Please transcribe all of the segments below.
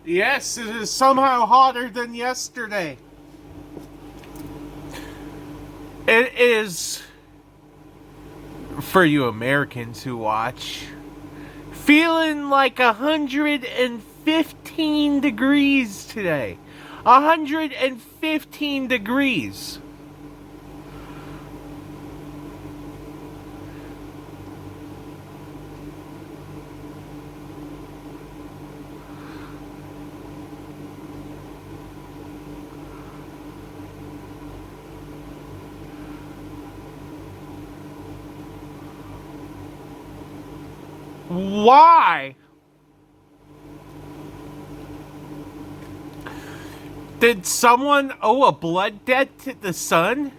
Yes, it is somehow hotter than yesterday. It is, for you Americans who watch, feeling like 115 degrees today. 115 degrees. Why? Did someone owe a blood debt to the sun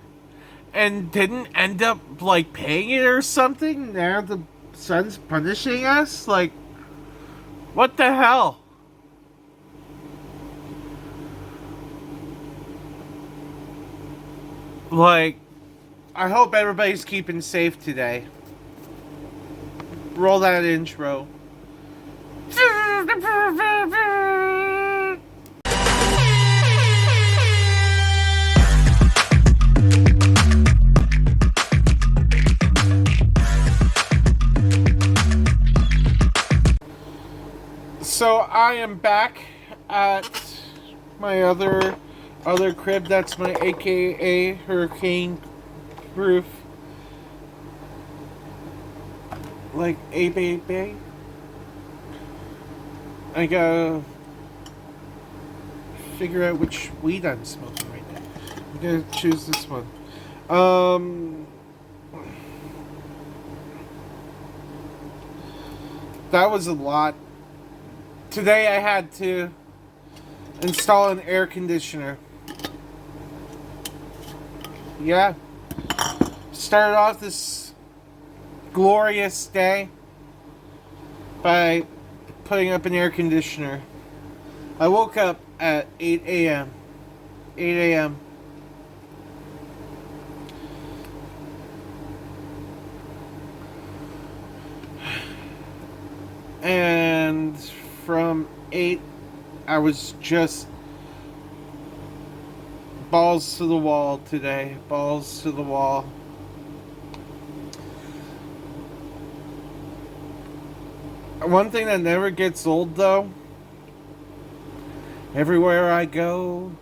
and didn't end up like paying it or something? Now the sun's punishing us? Like, what the hell? Like, I hope everybody's keeping safe today. Roll that intro. So I am back at my other crib. That's my AKA hurricane proof, like a baby. I gotta figure out which weed I'm smoking right now. I'm gonna choose this one. That was a lot. Today I had to install an air conditioner. Yeah. Started off this glorious day by putting up an air conditioner. I woke up at 8 a.m. 8 a.m. And from 8, I was just balls to the wall today. Balls to the wall. One thing that never gets old, though, everywhere I go,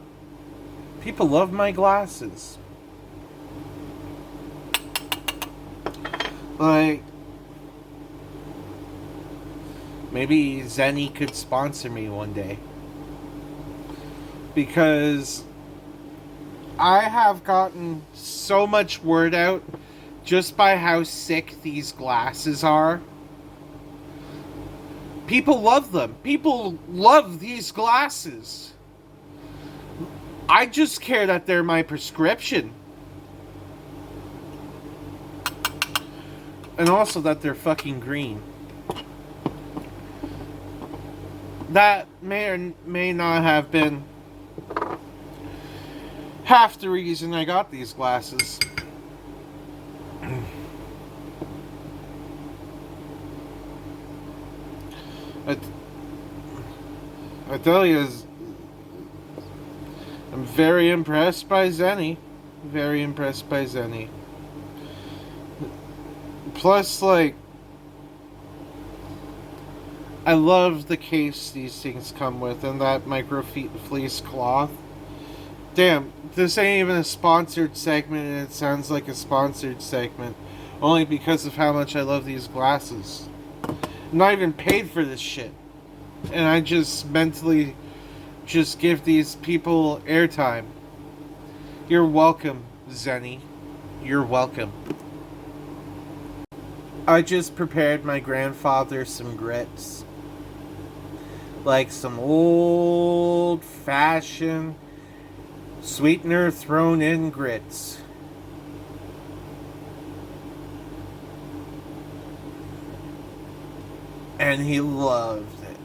people love my glasses. Like, maybe Zenny could sponsor me one day. Because I have gotten so much word out just by how sick these glasses are. People love them. People love these glasses. I just care that they're my prescription. And also that they're fucking green. That may or may not have been half the reason I got these glasses. I tell you, I'm very impressed by Zenny. Very impressed by Zenny. Plus, like, I love the case these things come with and that micro-fleece cloth. Damn, this ain't even a sponsored segment and it sounds like a sponsored segment. Only because of how much I love these glasses. I'm not even paid for this shit. And I just mentally just give these people airtime. You're welcome, Zenny. You're welcome. I just prepared my grandfather some grits. Like some old-fashioned sweetener thrown in grits. And he loved it.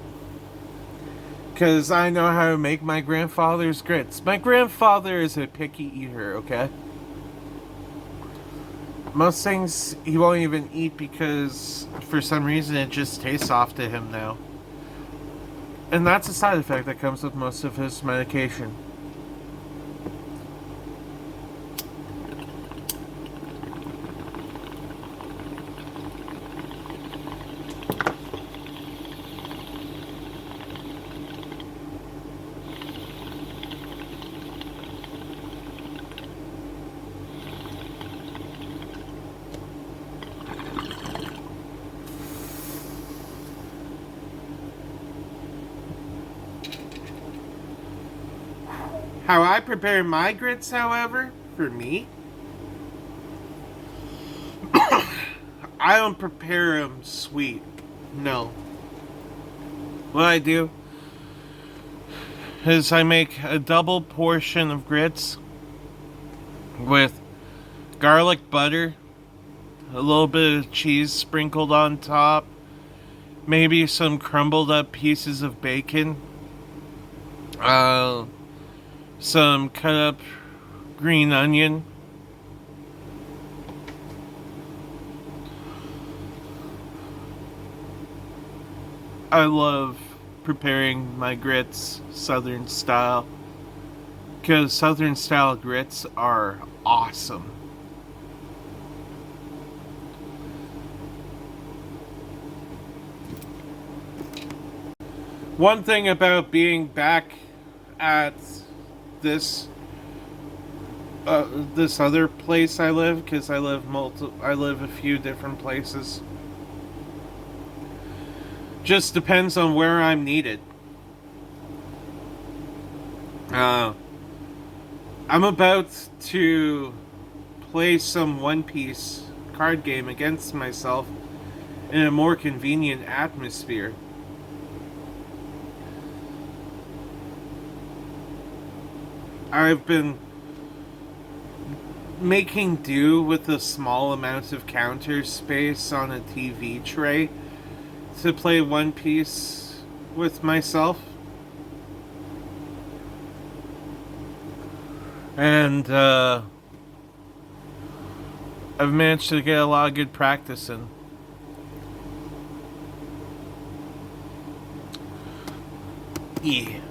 Because I know how to make my grandfather's grits. My grandfather is a picky eater, okay? Most things he won't even eat because for some reason it just tastes off to him now. And that's a side effect that comes with most of his medication. How I prepare my grits, however, for me, I don't prepare them sweet. No. What I do is I make a double portion of grits with garlic butter, a little bit of cheese sprinkled on top, maybe some crumbled up pieces of bacon, some cut up green onion. I love preparing my grits Southern style because Southern style grits are awesome. One thing about being back at this this other place I live, because I live a few different places. Just depends on where I'm needed. I'm about to play some One Piece card game against myself in a more convenient atmosphere. I've been making do with a small amount of counter space on a TV tray to play One Piece with myself. And I've managed to get a lot of good practice in. Yeah.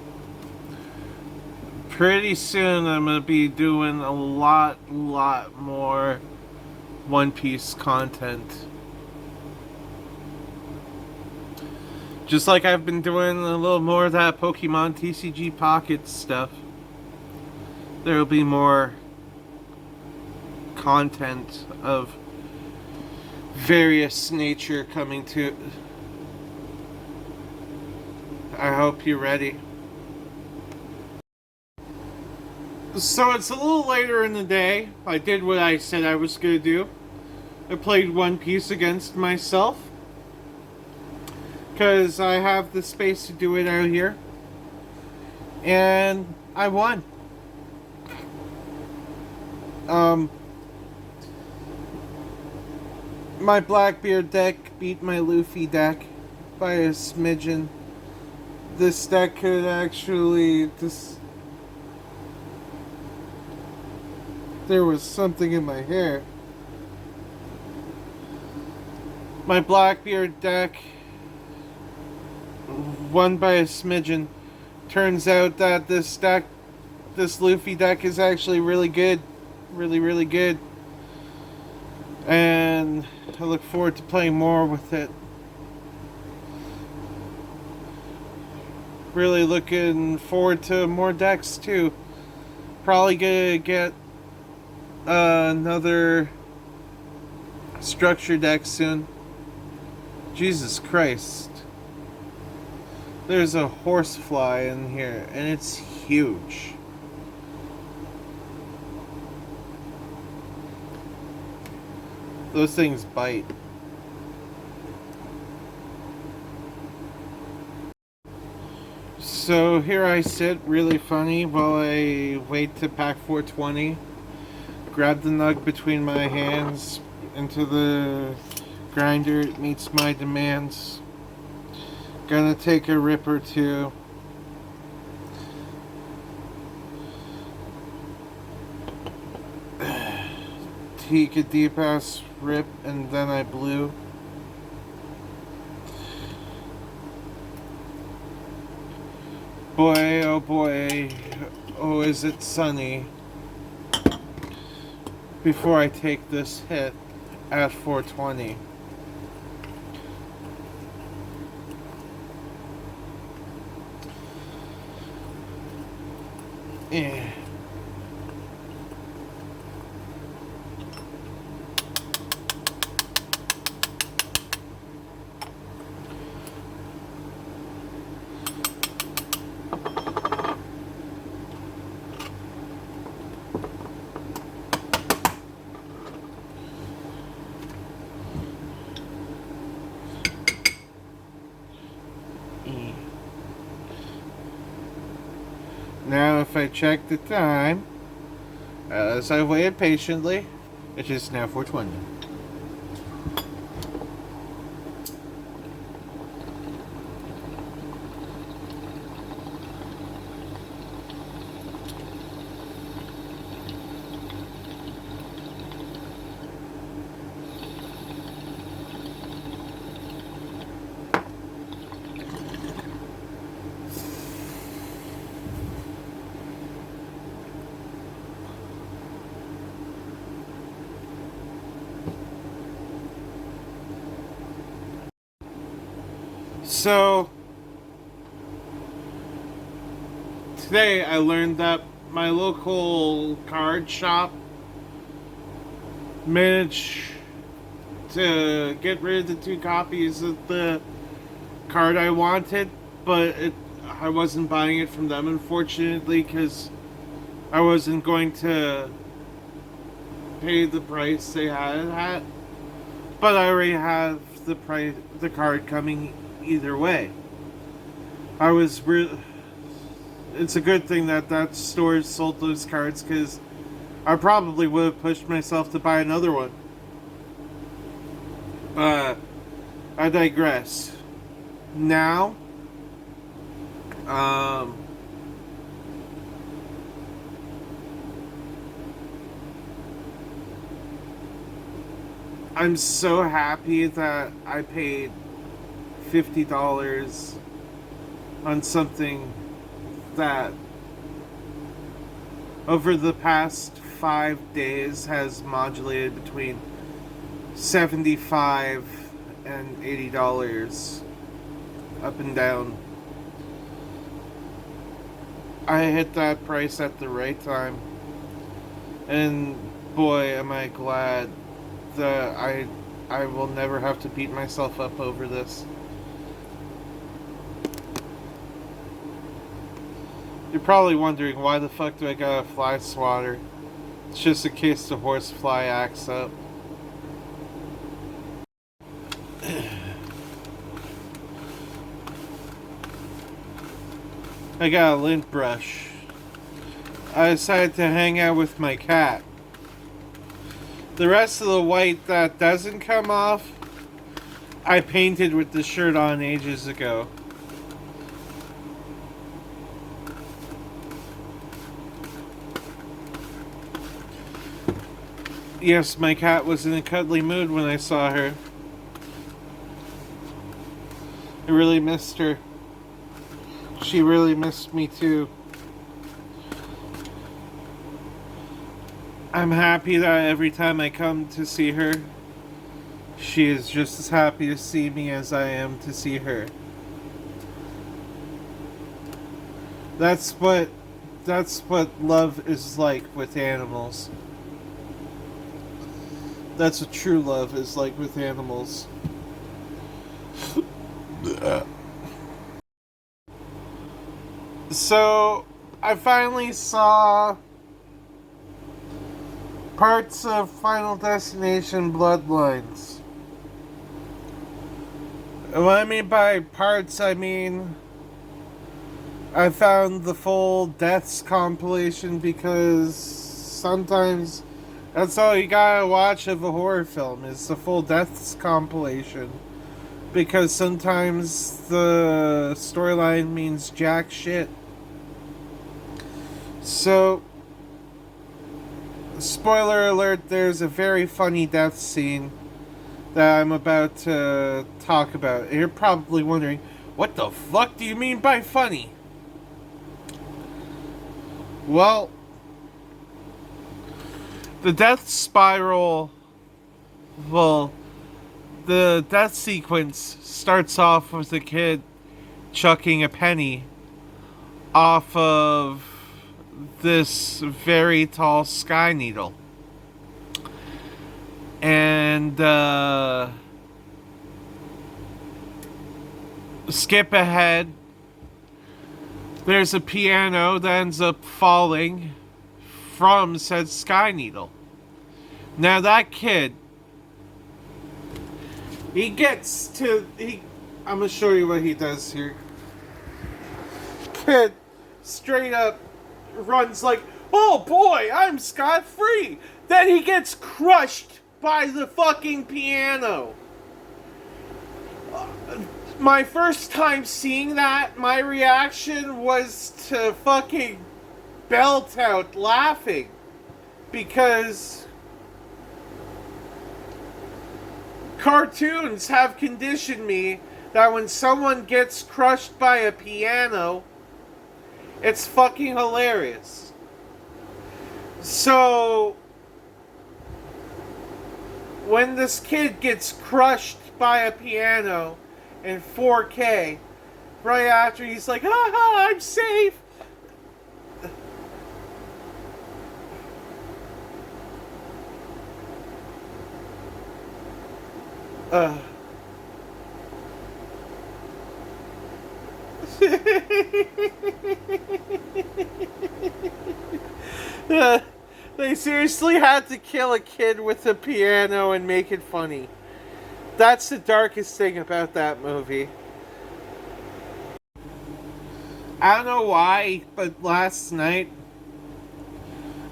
Pretty soon I'm gonna be doing a lot more One Piece content. Just like I've been doing a little more of that Pokemon TCG Pocket stuff. There will be more content of various nature coming to. I hope you're ready. So it's a little later in the day. I did what I said I was going to do. I played One Piece against myself. Because I have the space to do it out here. And I won. My Blackbeard deck beat my Luffy deck by a smidgen. This deck could actually... There was something in my hair. My Blackbeard deck won by a smidgen. Turns out that this Luffy deck is actually really good. Really good. And I look forward to playing more with it. Really looking forward to more decks too. Probably gonna get another structure deck soon. Jesus Christ. There's a horsefly in here and it's huge. Those things bite. So here I sit, really funny, while I wait to pack 420. Grab the nug between my hands into the grinder. It meets my demands. Gonna take a rip or two. Take a deep ass rip and then I blew. Boy, oh boy, oh is it sunny before I take this hit at 420. Eh. Now, if I check the time, as I waited patiently, it is now 4:20. So, today I learned that my local card shop managed to get rid of the 2 copies of the card I wanted, but I wasn't buying it from them, unfortunately, because I wasn't going to pay the price they had it at. But I already have the card coming either way. It's a good thing that that store sold those cards, because I probably would have pushed myself to buy another one. I digress. Now, I'm so happy that I paid $50 on something that over the past 5 days has modulated between $75 and $80 up and down. I hit that price at the right time, and boy am I glad that I will never have to beat myself up over this. You're probably wondering, why the fuck do I got a fly swatter? It's just in case the horsefly acts up. I got a lint brush. I decided to hang out with my cat. The rest of the white that doesn't come off, I painted with the shirt on ages ago. Yes, my cat was in a cuddly mood when I saw her. I really missed her. She really missed me too. I'm happy that every time I come to see her, she is just as happy to see me as I am to see her. That's what love is like with animals. That's what true love is like with animals. So, I finally saw parts of Final Destination Bloodlines. And what I mean by parts, I mean I found the full Deaths compilation, because sometimes that's all you gotta watch of a horror film is the full Deaths compilation. Because sometimes the storyline means jack shit. So, spoiler alert, there's a very funny death scene that I'm about to talk about. You're probably wondering, what the fuck do you mean by funny? Well, the death spiral, well, the death sequence starts off with a kid chucking a penny off of this very tall sky needle. And skip ahead. There's a piano that ends up falling from said sky needle. Now that kid, I'm gonna show you what he does here. Kid straight up runs like, oh boy, I'm scot-free. Then he gets crushed by the fucking piano. My first time seeing that, my reaction was to fucking belt out laughing. Because cartoons have conditioned me that when someone gets crushed by a piano, it's fucking hilarious. So, when this kid gets crushed by a piano in 4K, right after he's like, haha, I'm safe. They seriously had to kill a kid with a piano and make it funny. That's the darkest thing about that movie. I don't know why, but last night,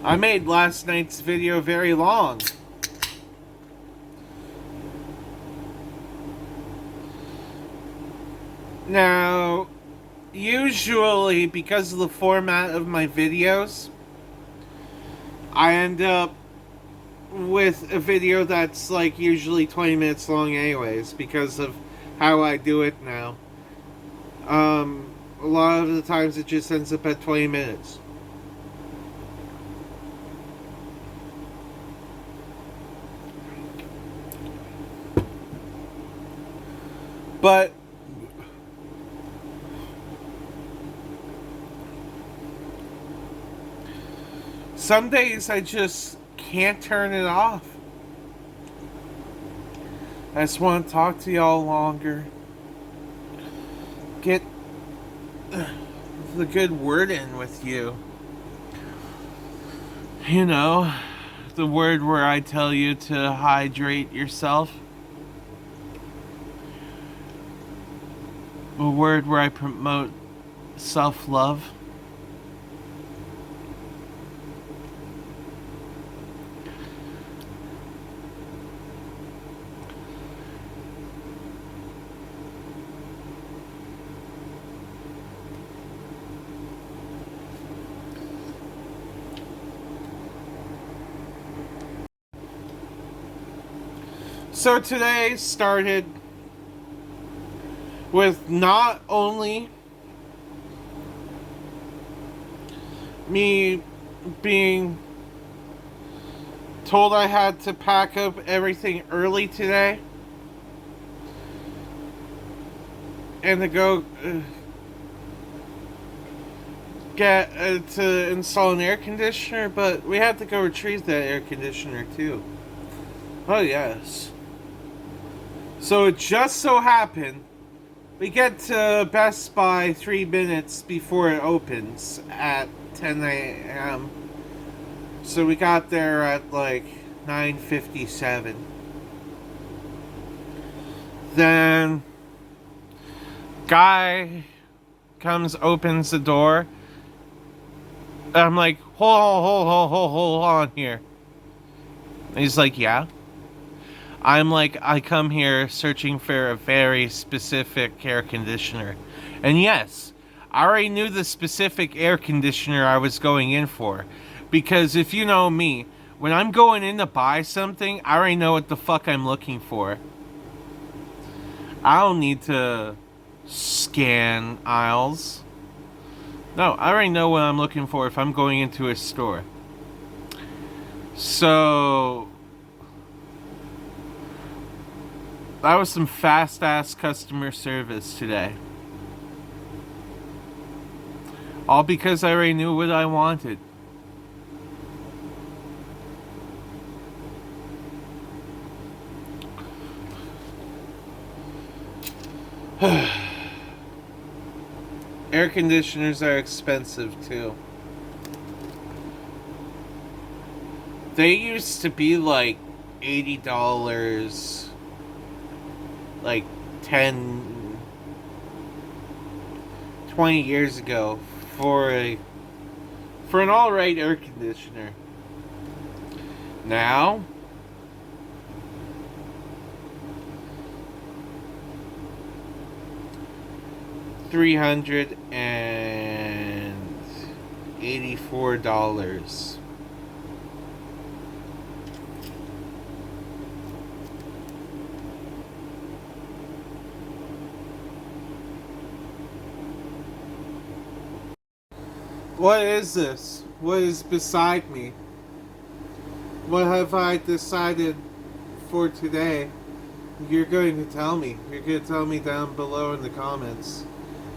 I made last night's video very long. Now, usually, because of the format of my videos, I end up with a video that's like usually 20 minutes long anyways, because of how I do it now. A lot of the times it just ends up at 20 minutes. But some days I just can't turn it off. I just want to talk to y'all longer. Get the good word in with you. You know, the word where I tell you to hydrate yourself. A word where I promote self-love. So today started with not only me being told I had to pack up everything early today and to go get to install an air conditioner, but we had to go retrieve that air conditioner too. Oh yes. So it just so happened we get to Best Buy 3 minutes before it opens at 10 a.m. So we got there at like 9:57. Then guy comes, opens the door. I'm like, hold on here. And he's like, yeah. I'm like, I come here searching for a very specific air conditioner. And yes, I already knew the specific air conditioner I was going in for. Because if you know me, when I'm going in to buy something, I already know what the fuck I'm looking for. I don't need to scan aisles. No, I already know what I'm looking for if I'm going into a store. So that was some fast ass customer service today. All because I already knew what I wanted. Air conditioners are expensive too. They used to be like $80, like 10, 20 years ago for an alright air conditioner. Now, $384. What is this? What is beside me? What have I decided for today? You're going to tell me. You're going to tell me down below in the comments.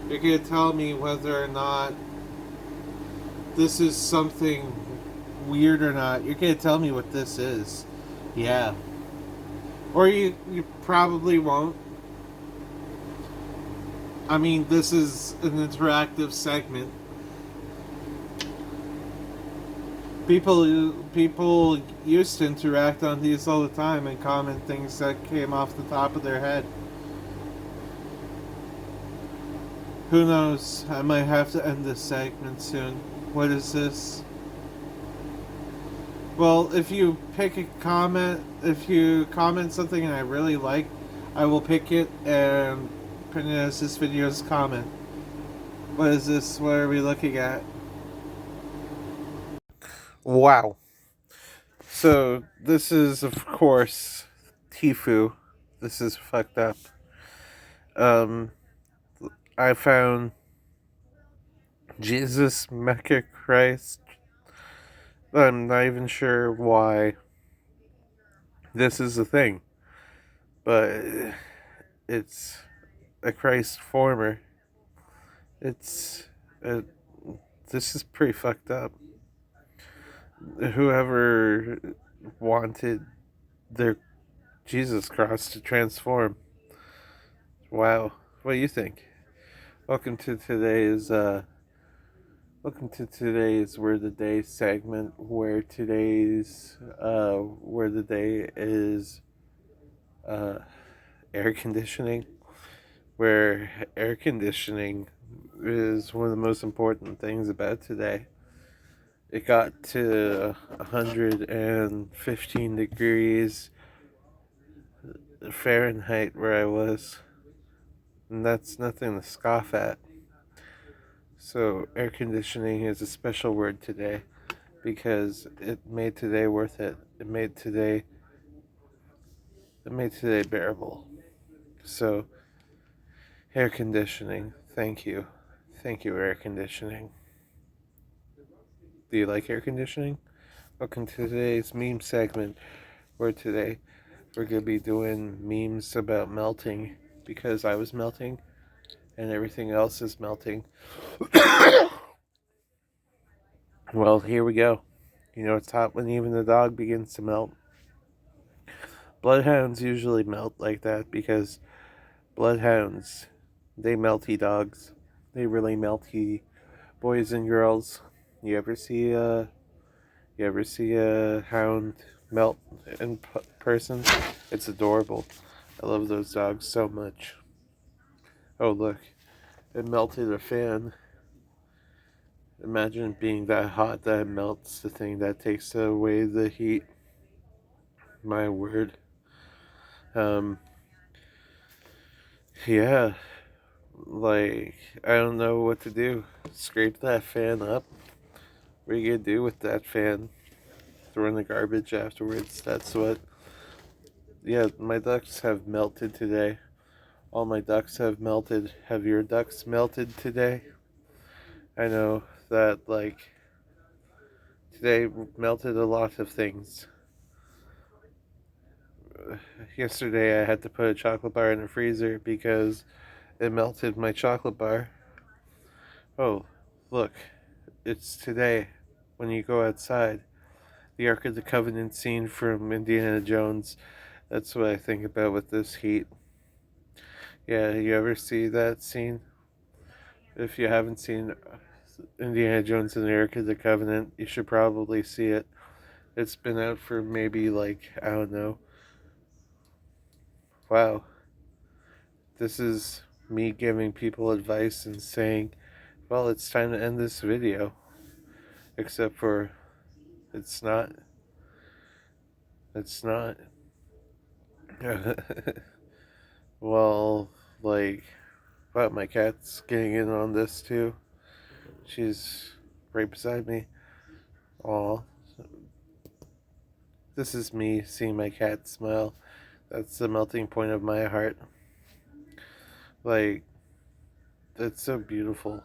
You're going to tell me whether or not this is something weird or not. You're going to tell me what this is. Yeah. Or you probably won't. I mean, this is an interactive segment. People used to interact on these all the time and comment things that came off the top of their head. Who knows? I might have to end this segment soon. What is this? Well, if you pick a comment, if you comment something and I really like, I will pick it and print it as this video's comment. What is this? What are we looking at? Wow. So, this is, of course, Tifu. This is fucked up. Um, I found Jesus Mecha Christ. I'm not even sure why this is a thing, but it's a Christ former. It's this is pretty fucked up. Whoever wanted their Jesus cross to transform. Wow. What do you think? Welcome to today's Word of the Day segment, where today's Word of the Day is uh, air conditioning, where air conditioning is one of the most important things about today. It got to 115 degrees Fahrenheit where I was, and that's nothing to scoff at. So air conditioning is a special word today because it made today worth it. It made today bearable. So air conditioning, thank you. Thank you, air conditioning. Do you like air conditioning? Welcome to today's meme segment, where today we're going to be doing memes about melting, because I was melting and everything else is melting. Well, here we go. You know, it's hot when even the dog begins to melt. Bloodhounds usually melt like that because bloodhounds, they melty dogs. They really melty boys and girls. You ever see a hound melt in person? It's adorable. I love those dogs so much. Oh look, it melted a fan. Imagine being that hot that it melts the thing that takes away the heat. My word. Um, yeah, like, I don't know what to do. Scrape that fan up. What are you gonna do with that fan? Throw in the garbage afterwards. That's what. Yeah, my ducks have melted today. All my ducks have melted. Have your ducks melted today? I know that, like, today melted a lot of things. Yesterday I had to put a chocolate bar in the freezer because it melted my chocolate bar. Oh, look, it's today when you go outside. The Ark of the Covenant scene from Indiana Jones. That's what I think about with this heat. Yeah, you ever see that scene? If you haven't seen Indiana Jones and the Ark of the Covenant, you should probably see it. It's been out for maybe, like, I don't know. Wow. This is me giving people advice and saying, well, it's time to end this video. Except for it's not. It's not. Well, like, wow, my cat's getting in on this too. She's right beside me. Aw. This is me seeing my cat smile. That's the melting point of my heart. Like, that's so beautiful.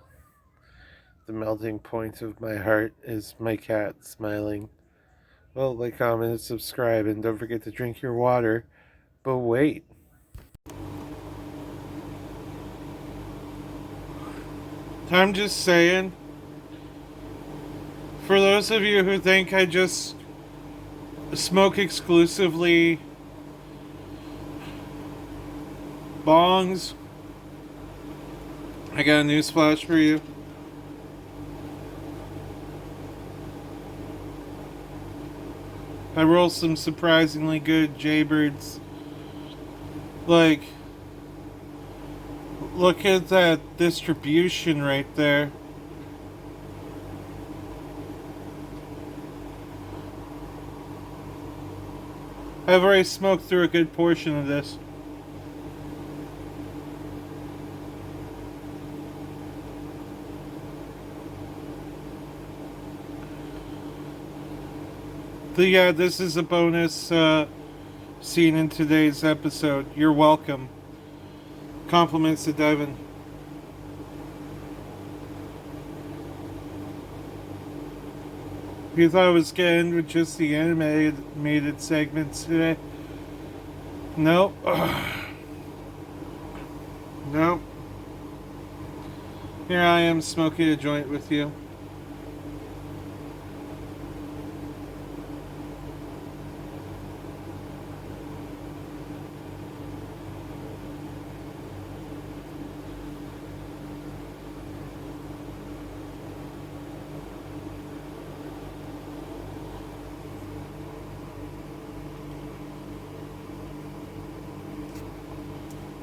The melting point of my heart is my cat smiling. Well, like, comment, and subscribe, and don't forget to drink your water. But wait. I'm just saying, for those of you who think I just smoke exclusively bongs, I got a newsflash for you. I roll some surprisingly good Jaybirds. Like, look at that distribution right there. I've already smoked through a good portion of this. Yeah, this is a bonus scene in today's episode. You're welcome. Compliments to Devin. You thought I was going to end with just the animated segments today? Nope. Nope. Here I am smoking a joint with you.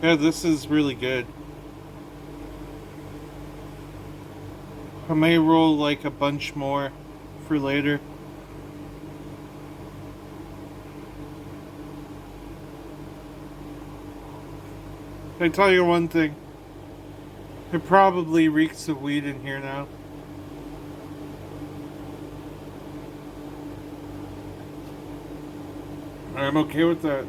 Yeah, this is really good. I may roll like a bunch more for later. I tell you one thing. It probably reeks of weed in here now. I'm okay with that.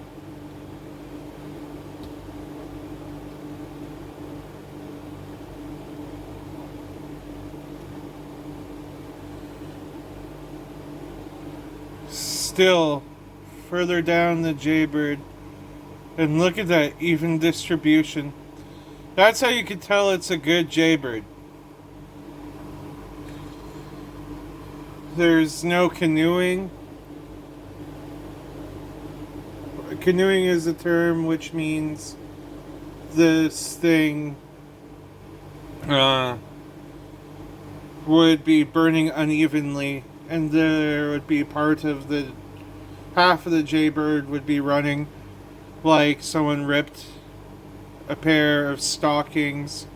Still, further down the Jaybird, and look at that even distribution. That's how you can tell it's a good Jaybird. There's no canoeing. Canoeing is a term which means this thing would be burning unevenly, and there would be part of the half of the Jaybird would be running like someone ripped a pair of stockings,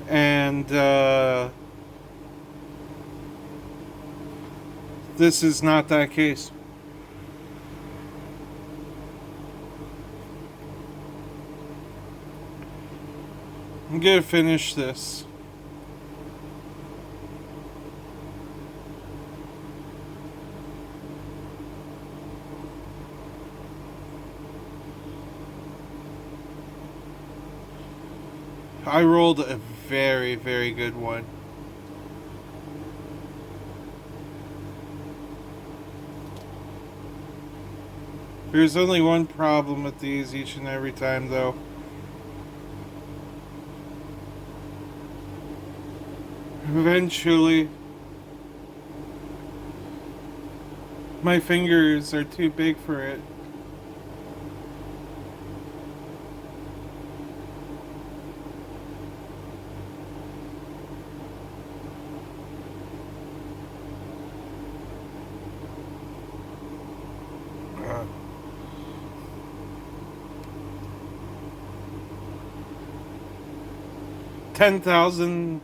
and this is not that case. I'm gonna finish this. I rolled a very, very good one. There's only one problem with these each and every time, though. Eventually, my fingers are too big for it. Uh, 10,000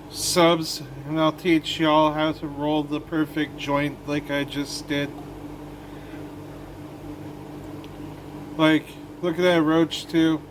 subs, and I'll teach y'all how to roll the perfect joint like I just did. Like, look at that roach, too.